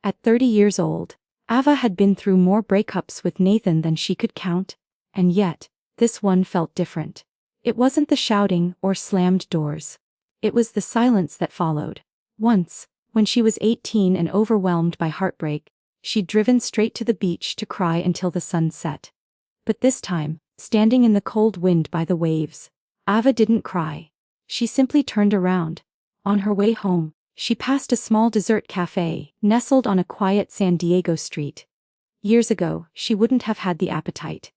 At 30 years old, Ava had been through more breakups with Nathan than she could count, and yet, this one felt different. It wasn't the shouting or slammed doors. It was the silence that followed. Once, when she was 18 and overwhelmed by heartbreak, she'd driven straight to the beach to cry until the sun set. But this time, standing in the cold wind by the waves, Ava didn't cry. She simply turned around. On her way home, she passed a small dessert cafe, nestled on a quiet San Diego street. Years ago, she wouldn't have had the appetite.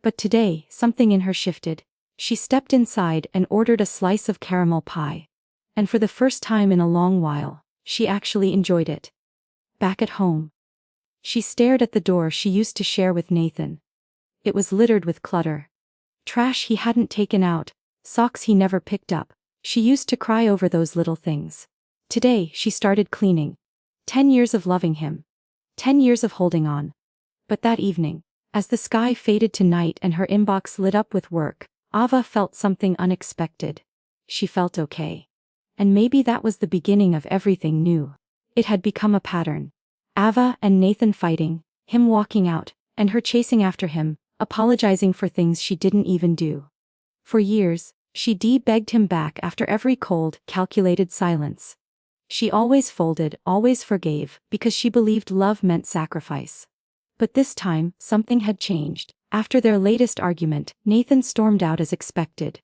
But today, something in her shifted. She stepped inside and ordered a slice of caramel pie. And for the first time in a long while, she actually enjoyed it. Back at home, she stared at the door she used to share with Nathan. It was littered with clutter. Trash he hadn't taken out, socks he never picked up. She used to cry over those little things. Today, she started cleaning. 10 years of loving him. 10 years of holding on. But that evening, as the sky faded to night and her inbox lit up with work, Ava felt something unexpected. She felt okay. And maybe that was the beginning of everything new. It had become a pattern. Ava and Nathan fighting, him walking out, and her chasing after him, apologizing for things she didn't even do. For years, she begged him back after every cold, calculated silence. She always folded, always forgave, because she believed love meant sacrifice. But this time, something had changed. After their latest argument, Nathan stormed out as expected.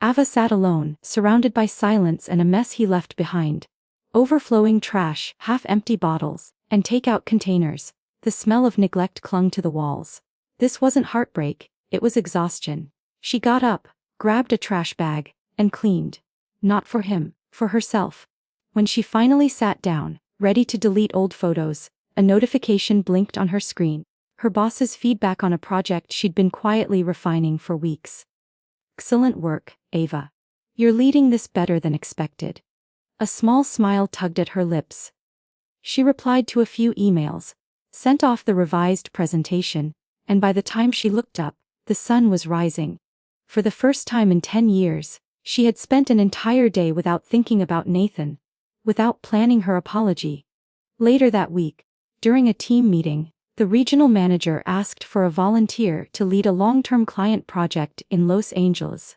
Ava sat alone, surrounded by silence and a mess he left behind. Overflowing trash, half-empty bottles, and takeout containers. The smell of neglect clung to the walls. This wasn't heartbreak, it was exhaustion. She got up, grabbed a trash bag, and cleaned. Not for him, for herself. When she finally sat down, ready to delete old photos, a notification blinked on her screen. Her boss's feedback on a project she'd been quietly refining for weeks. "Excellent work, Ava. You're leading this better than expected." A small smile tugged at her lips. She replied to a few emails, sent off the revised presentation, and by the time she looked up, the sun was rising. For the first time in 10 years, she had spent an entire day without thinking about Nathan, without planning her apology. Later that week, during a team meeting, the regional manager asked for a volunteer to lead a long-term client project in Los Angeles.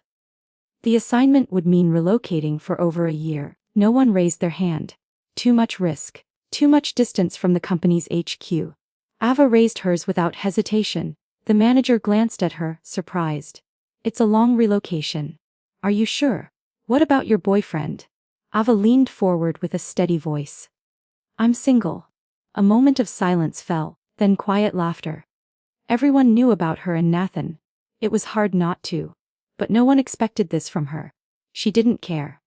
The assignment would mean relocating for over a year. No one raised their hand. Too much risk. Too much distance from the company's HQ. Ava raised hers without hesitation. The manager glanced at her, surprised. "It's a long relocation. Are you sure? What about your boyfriend?" Ava leaned forward with a steady voice. "I'm single." A moment of silence fell, then quiet laughter. Everyone knew about her and Nathan. It was hard not to. But no one expected this from her. She didn't care.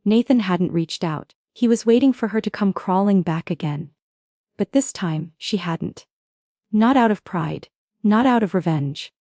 Nathan hadn't reached out. He was waiting for her to come crawling back again. But this time, she hadn't. Not out of pride. Not out of revenge.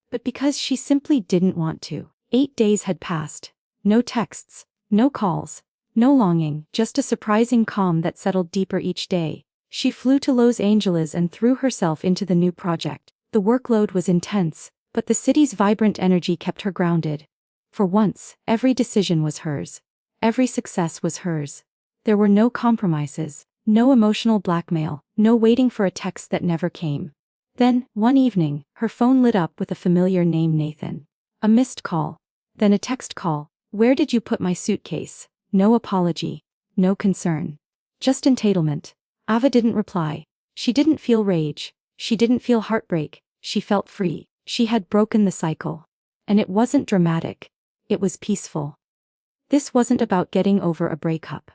But because she simply didn't want to. 8 days had passed. No texts. No calls. No longing, just a surprising calm that settled deeper each day. She flew to Los Angeles and threw herself into the new project. The workload was intense, but the city's vibrant energy kept her grounded. For once, every decision was hers. Every success was hers. There were no compromises, no emotional blackmail, no waiting for a text that never came. Then, one evening, her phone lit up with a familiar name: Nathan. A missed call. Then a text call. "Where did you put my suitcase?" No apology. No concern. Just entitlement. Ava didn't reply. She didn't feel rage. She didn't feel heartbreak. She felt free. She had broken the cycle. And it wasn't dramatic. It was peaceful. This wasn't about getting over a breakup.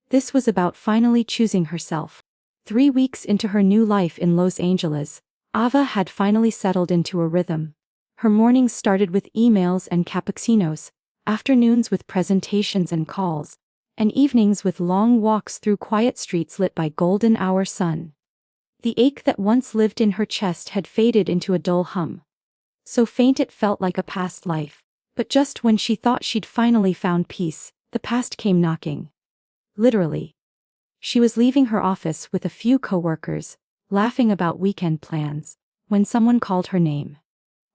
This was about finally choosing herself. 3 weeks into her new life in Los Angeles, Ava had finally settled into a rhythm. Her mornings started with emails and cappuccinos, afternoons with presentations and calls, and evenings with long walks through quiet streets lit by golden hour sun. The ache that once lived in her chest had faded into a dull hum. So faint it felt like a past life. But just when she thought she'd finally found peace, the past came knocking. Literally. She was leaving her office with a few coworkers, laughing about weekend plans, when someone called her name.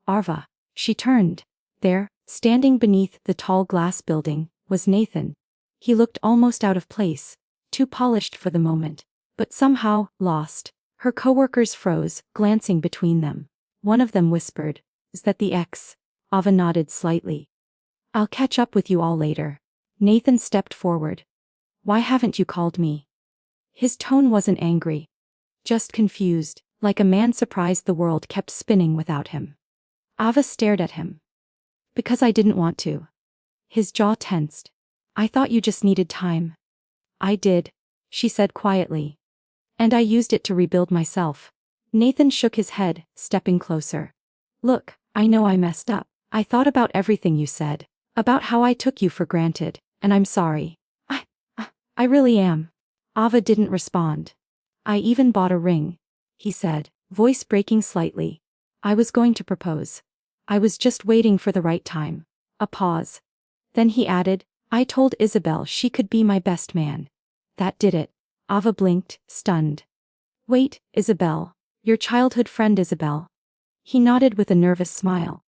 Ava. She turned. There, standing beneath the tall glass building, was Nathan. He looked almost out of place, too polished for the moment, but somehow, lost. Her coworkers froze, glancing between them. One of them whispered, "Is that the ex?" Ava nodded slightly. "I'll catch up with you all later." Nathan stepped forward. "Why haven't you called me?" His tone wasn't angry. Just confused, like a man surprised the world kept spinning without him. Ava stared at him. "Because I didn't want to." His jaw tensed. "I thought you just needed time." "I did," she said quietly. "And I used it to rebuild myself." Nathan shook his head, stepping closer. "Look, I know I messed up. I thought about everything you said. About how I took you for granted, and I'm sorry. I really am." Ava didn't respond. "I even bought a ring," he said, voice breaking slightly. "I was going to propose. I was just waiting for the right time." A pause. Then he added, "I told Isabel she could be my best man. That did it." Ava blinked, stunned. "Wait, Isabel. Your childhood friend Isabel?" He nodded with a nervous smile.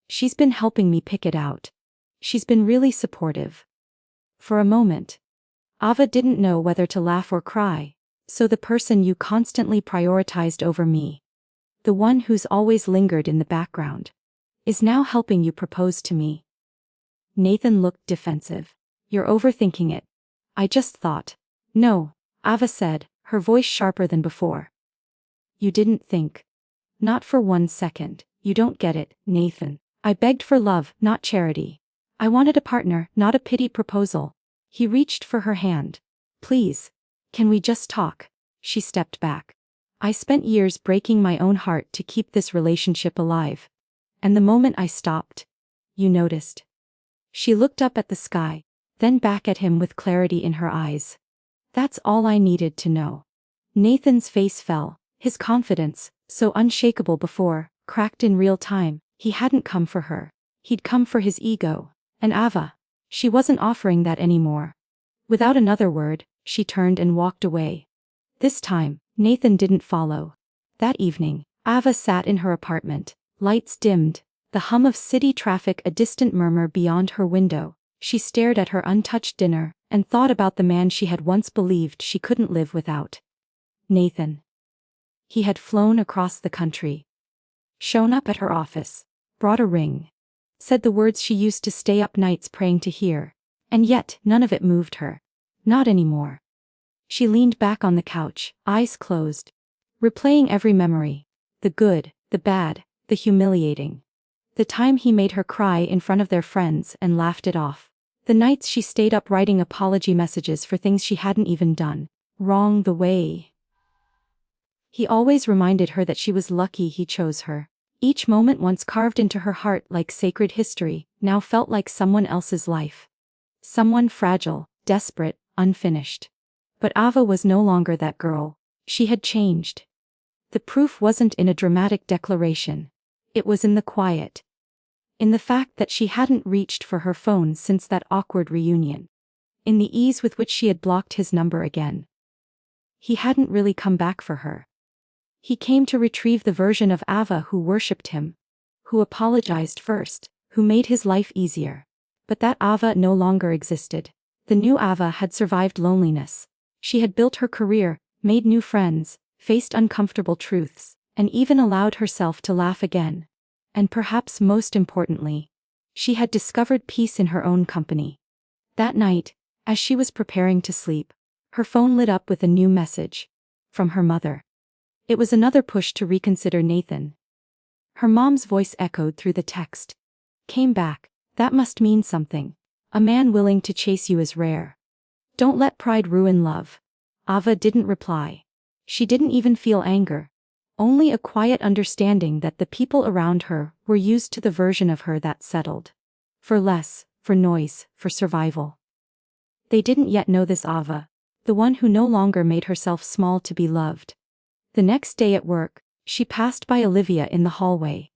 "She's been helping me pick it out. She's been really supportive." For a moment, Ava didn't know whether to laugh or cry. "So the person you constantly prioritized over me, the one who's always lingered in the background, is now helping you propose to me?" Nathan looked defensive. "You're overthinking it. I just thought." "No," Ava said, her voice sharper than before. "You didn't think. Not for 1 second. You don't get it, Nathan. I begged for love, not charity. I wanted a partner, not a pity proposal." He reached for her hand. "Please. Can we just talk?" She stepped back. "I spent years breaking my own heart to keep this relationship alive. And the moment I stopped, you noticed." She looked up at the sky, then back at him with clarity in her eyes. "That's all I needed to know." Nathan's face fell. His confidence, so unshakable before, cracked in real time. He hadn't come for her. He'd come for his ego. And Ava, she wasn't offering that anymore. Without another word, she turned and walked away. This time, Nathan didn't follow. That evening, Ava sat in her apartment, lights dimmed, the hum of city traffic a distant murmur beyond her window. She stared at her untouched dinner, and thought about the man she had once believed she couldn't live without. Nathan. He had flown across the country. Shown up at her office. Brought a ring. Said the words she used to stay up nights praying to hear. And yet, none of it moved her. Not anymore. She leaned back on the couch, eyes closed. Replaying every memory. The good, the bad, the humiliating. The time he made her cry in front of their friends and laughed it off. The nights she stayed up writing apology messages for things she hadn't even done wrong the way. He always reminded her that she was lucky he chose her. Each moment once carved into her heart like sacred history, now felt like someone else's life. Someone fragile, desperate, unfinished. But Ava was no longer that girl. She had changed. The proof wasn't in a dramatic declaration. It was in the quiet. In the fact that she hadn't reached for her phone since that awkward reunion. In the ease with which she had blocked his number again. He hadn't really come back for her. He came to retrieve the version of Ava who worshipped him. Who apologized first. Who made his life easier. But that Ava no longer existed. The new Ava had survived loneliness. She had built her career, made new friends, faced uncomfortable truths, and even allowed herself to laugh again. And perhaps most importantly, she had discovered peace in her own company. That night, as she was preparing to sleep, her phone lit up with a new message. From her mother. It was another push to reconsider Nathan. Her mom's voice echoed through the text. "Came back. That must mean something. A man willing to chase you is rare. Don't let pride ruin love." Ava didn't reply. She didn't even feel anger. Only a quiet understanding that the people around her were used to the version of her that settled. For less, for noise, for survival. They didn't yet know this Ava, the one who no longer made herself small to be loved. The next day at work, she passed by Olivia in the hallway.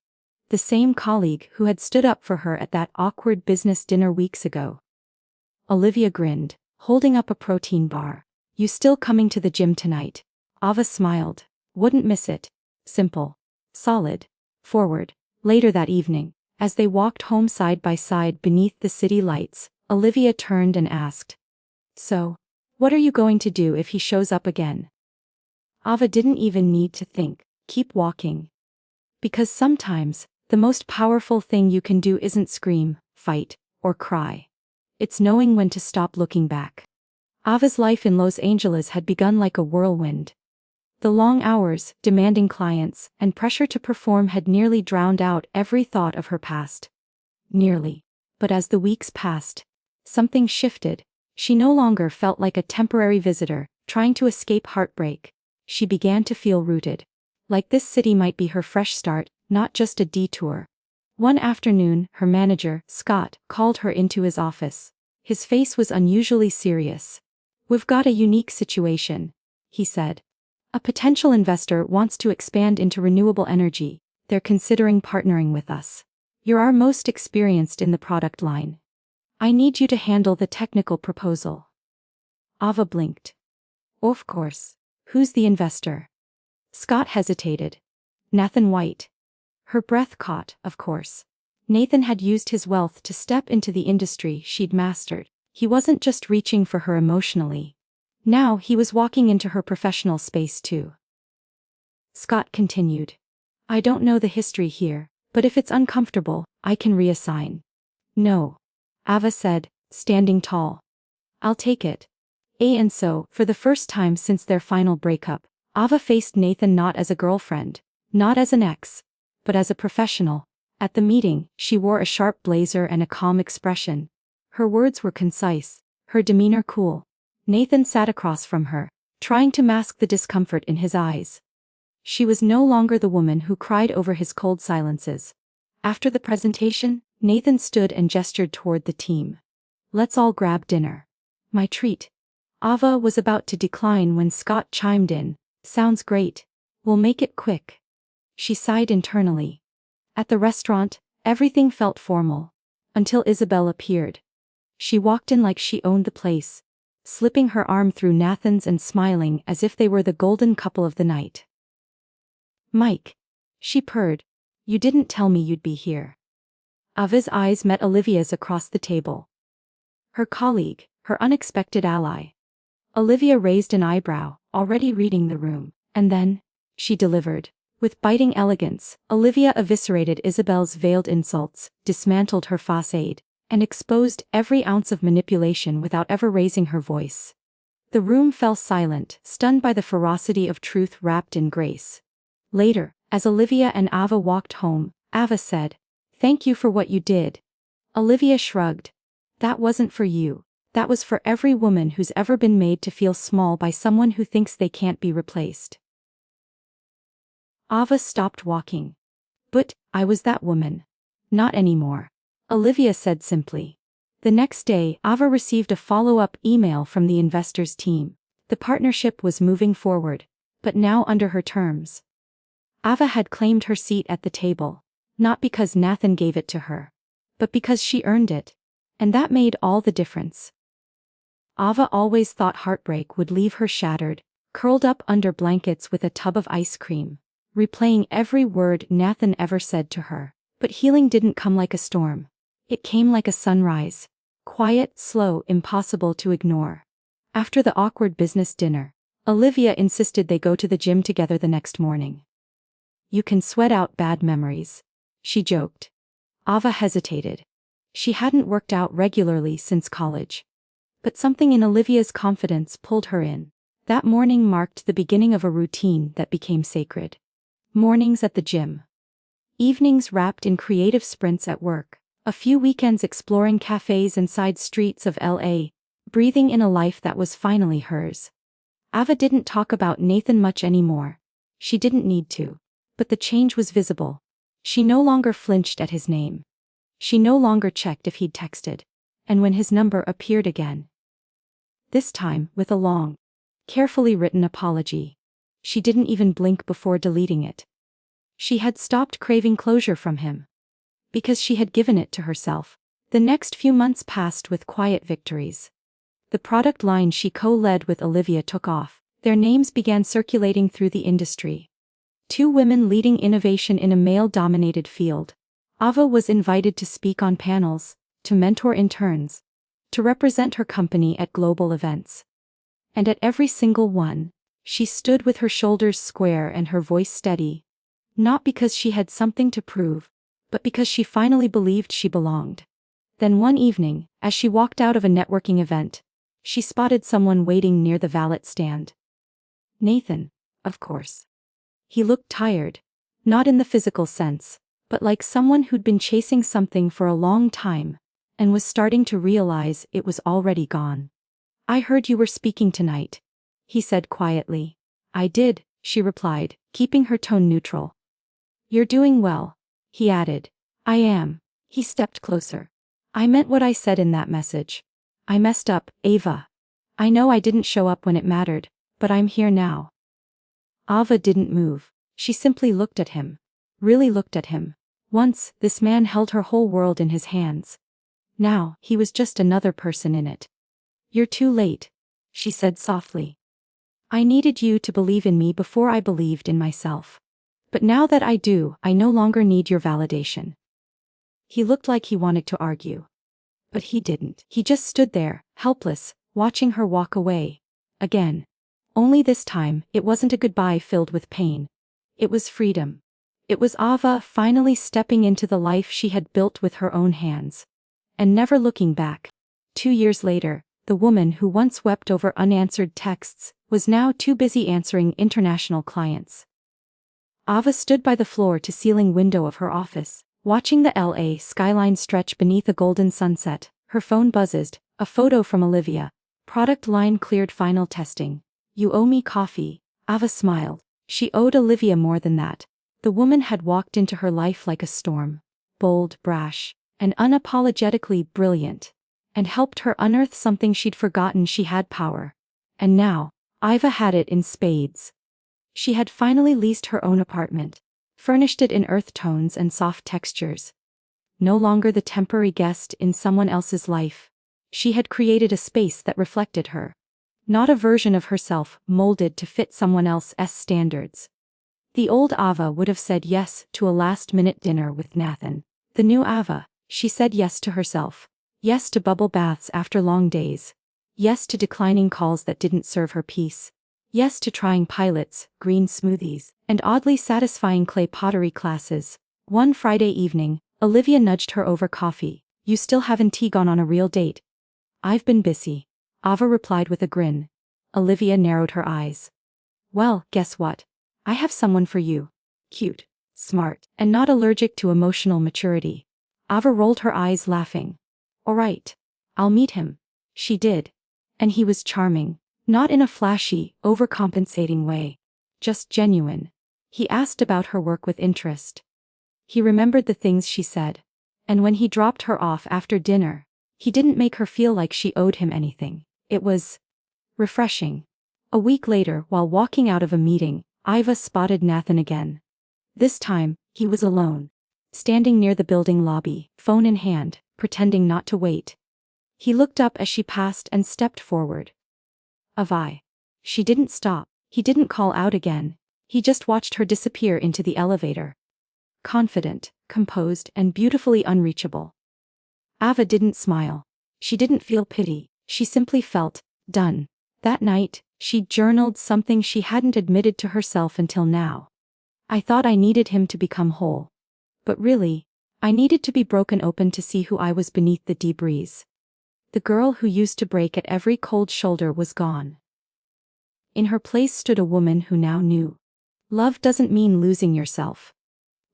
The same colleague who had stood up for her at that awkward business dinner weeks ago. Olivia grinned, holding up a protein bar. "You still coming to the gym tonight?" Ava smiled. Wouldn't miss it. Simple. Solid. Forward. Later that evening, as they walked home side by side beneath the city lights, Olivia turned and asked. "So, what are you going to do if he shows up again?" Ava didn't even need to think. Keep walking. Because sometimes, the most powerful thing you can do isn't scream, fight, or cry. It's knowing when to stop looking back. Ava's life in Los Angeles had begun like a whirlwind. The long hours, demanding clients, and pressure to perform had nearly drowned out every thought of her past. Nearly. But as the weeks passed, something shifted. She no longer felt like a temporary visitor, trying to escape heartbreak. She began to feel rooted. Like this city might be her fresh start, not just a detour. One afternoon, her manager, Scott, called her into his office. His face was unusually serious. "We've got a unique situation," he said. "A potential investor wants to expand into renewable energy. They're considering partnering with us. You're our most experienced in the product line. I need you to handle the technical proposal." Ava blinked. "Of course. Who's the investor?" Scott hesitated. "Nathan White." Her breath caught, of course. Nathan had used his wealth to step into the industry she'd mastered. He wasn't just reaching for her emotionally. Now he was walking into her professional space too. Scott continued. "I don't know the history here, but if it's uncomfortable, I can reassign." "No," Ava said, standing tall. "I'll take it." And so, for the first time since their final breakup, Ava faced Nathan not as a girlfriend, not as an ex, but as a professional. At the meeting, she wore a sharp blazer and a calm expression. Her words were concise, her demeanor cool. Nathan sat across from her, trying to mask the discomfort in his eyes. She was no longer the woman who cried over his cold silences. After the presentation, Nathan stood and gestured toward the team. "Let's all grab dinner." "My treat." Ava was about to decline when Scott chimed in. "Sounds great. We'll make it quick." She sighed internally. At the restaurant, everything felt formal. Until Isabel appeared. She walked in like she owned the place, slipping her arm through Nathan's and smiling as if they were the golden couple of the night. "Mike," she purred, "you didn't tell me you'd be here." Ava's eyes met Olivia's across the table. Her colleague, her unexpected ally. Olivia raised an eyebrow, already reading the room, and then, she delivered. With biting elegance, Olivia eviscerated Isabel's veiled insults, dismantled her facade, and exposed every ounce of manipulation without ever raising her voice. The room fell silent, stunned by the ferocity of truth wrapped in grace. Later, as Olivia and Ava walked home, Ava said, "Thank you for what you did." Olivia shrugged. "That wasn't for you. That was for every woman who's ever been made to feel small by someone who thinks they can't be replaced." Ava stopped walking. "But, I was that woman." "Not anymore," Olivia said simply. The next day, Ava received a follow-up email from the investors team. The partnership was moving forward, but now under her terms. Ava had claimed her seat at the table, not because Nathan gave it to her, but because she earned it, and that made all the difference. Ava always thought heartbreak would leave her shattered, curled up under blankets with a tub of ice cream, replaying every word Nathan ever said to her. But healing didn't come like a storm. It came like a sunrise. Quiet, slow, impossible to ignore. After the awkward business dinner, Olivia insisted they go to the gym together the next morning. "You can sweat out bad memories," she joked. Ava hesitated. She hadn't worked out regularly since college. But something in Olivia's confidence pulled her in. That morning marked the beginning of a routine that became sacred. Mornings at the gym. Evenings wrapped in creative sprints at work. A few weekends exploring cafes and side streets of LA, breathing in a life that was finally hers. Ava didn't talk about Nathan much anymore. She didn't need to. But the change was visible. She no longer flinched at his name. She no longer checked if he'd texted. And when his number appeared again. This time, with a long, carefully written apology. She didn't even blink before deleting it. She had stopped craving closure from him. Because she had given it to herself. The next few months passed with quiet victories. The product line she co-led with Olivia took off. Their names began circulating through the industry. 2 women leading innovation in a male-dominated field. Ava was invited to speak on panels, to mentor interns, to represent her company at global events. And at every single one, She stood with her shoulders square and her voice steady. Not because she had something to prove, but because she finally believed she belonged. Then one evening, as she walked out of a networking event, she spotted someone waiting near the valet stand. Nathan, of course. He looked tired, not in the physical sense, but like someone who'd been chasing something for a long time, and was starting to realize it was already gone. "I heard you were speaking tonight," he said quietly. "I did," she replied, keeping her tone neutral. "You're doing well," he added. "I am." He stepped closer. "I meant what I said in that message. I messed up, Ava. I know I didn't show up when it mattered, but I'm here now." Ava didn't move. She simply looked at him. Really looked at him. Once, this man held her whole world in his hands. Now, he was just another person in it. "You're too late," she said softly. "I needed you to believe in me before I believed in myself. But now that I do, I no longer need your validation." He looked like he wanted to argue. But he didn't. He just stood there, helpless, watching her walk away. Again. Only this time, it wasn't a goodbye filled with pain. It was freedom. It was Ava finally stepping into the life she had built with her own hands. And never looking back. 2 years later, the woman who once wept over unanswered texts was now too busy answering international clients. Ava stood by the floor-to-ceiling window of her office, watching the LA skyline stretch beneath a golden sunset. Her phone buzzed, a photo from Olivia. Product line cleared, final testing. "You owe me coffee." Ava smiled. She owed Olivia more than that. The woman had walked into her life like a storm. Bold, brash, and unapologetically brilliant. And helped her unearth something she'd forgotten she had: power. And now, Ava had it in spades. She had finally leased her own apartment. Furnished it in earth tones and soft textures. No longer the temporary guest in someone else's life. She had created a space that reflected her. Not a version of herself molded to fit someone else's standards. The old Ava would have said yes to a last-minute dinner with Nathan. The new Ava, she said yes to herself. Yes to bubble baths after long days. Yes to declining calls that didn't serve her peace. Yes to trying pilots, green smoothies, and oddly satisfying clay pottery classes. One Friday evening, Olivia nudged her over coffee. "You still haven't gone on a real date?" "I've been busy," Ava replied with a grin. Olivia narrowed her eyes. "Well, guess what? I have someone for you. Cute, smart, and not allergic to emotional maturity." Ava rolled her eyes, laughing. "All right. I'll meet him." She did. And he was charming. Not in a flashy, overcompensating way. Just genuine. He asked about her work with interest. He remembered the things she said. And when he dropped her off after dinner, he didn't make her feel like she owed him anything. It was refreshing. A week later, while walking out of a meeting, Ava spotted Nathan again. This time, he was alone. Standing near the building lobby, phone in hand, pretending not to wait. He looked up as she passed and stepped forward. Avi. She didn't stop. He didn't call out again. He just watched her disappear into the elevator. Confident, composed, and beautifully unreachable. Ava didn't smile. She didn't feel pity. She simply felt done. That night, she journaled something she hadn't admitted to herself until now. "I thought I needed him to become whole. But really, I needed to be broken open to see who I was beneath the debris." The girl who used to break at every cold shoulder was gone. In her place stood a woman who now knew. Love doesn't mean losing yourself.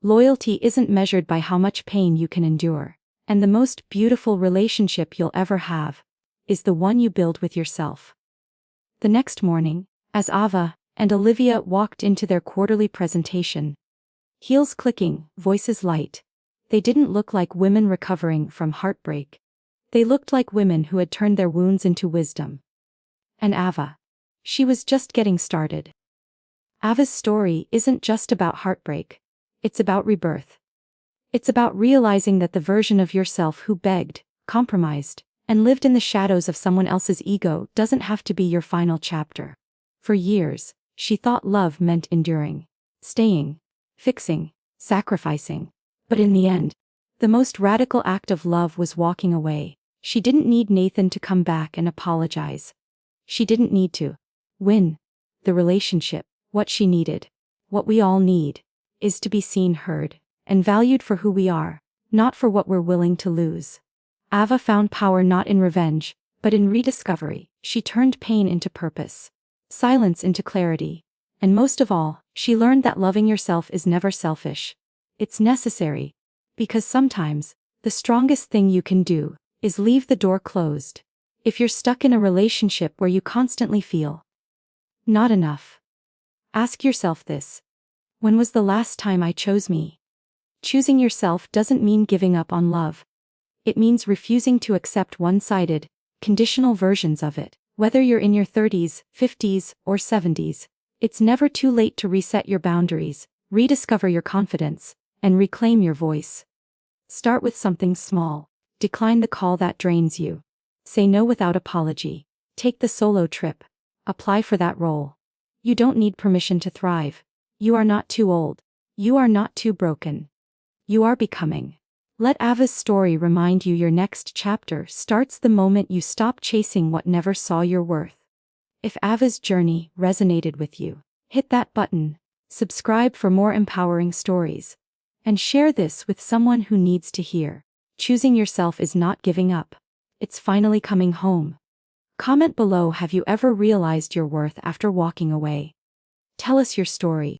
Loyalty isn't measured by how much pain you can endure. And the most beautiful relationship you'll ever have is the one you build with yourself. The next morning, as Ava and Olivia walked into their quarterly presentation, heels clicking, voices light, they didn't look like women recovering from heartbreak. They looked like women who had turned their wounds into wisdom. And Ava. She was just getting started. Ava's story isn't just about heartbreak. It's about rebirth. It's about realizing that the version of yourself who begged, compromised, and lived in the shadows of someone else's ego doesn't have to be your final chapter. For years, she thought love meant enduring, staying, fixing, sacrificing. But in the end, the most radical act of love was walking away. She didn't need Nathan to come back and apologize. She didn't need to win the relationship, what she needed, what we all need, is to be seen, heard, and valued for who we are, not for what we're willing to lose. Ava found power not in revenge, but in rediscovery. She turned pain into purpose, silence into clarity, and most of all, she learned that loving yourself is never selfish. It's necessary, because sometimes, the strongest thing you can do is leave the door closed. If you're stuck in a relationship where you constantly feel not enough, ask yourself this: when was the last time I chose me? Choosing yourself doesn't mean giving up on love. It means refusing to accept one-sided, conditional versions of it. Whether you're in your 30s, 50s, or 70s, it's never too late to reset your boundaries, rediscover your confidence, and reclaim your voice. Start with something small. Decline the call that drains you. Say no without apology. Take the solo trip. Apply for that role. You don't need permission to thrive. You are not too old. You are not too broken. You are becoming. Let Ava's story remind you your next chapter starts the moment you stop chasing what never saw your worth. If Ava's journey resonated with you, hit that button, subscribe for more empowering stories, and share this with someone who needs to hear. Choosing yourself is not giving up. It's finally coming home. Comment below, have you ever realized your worth after walking away? Tell us your story.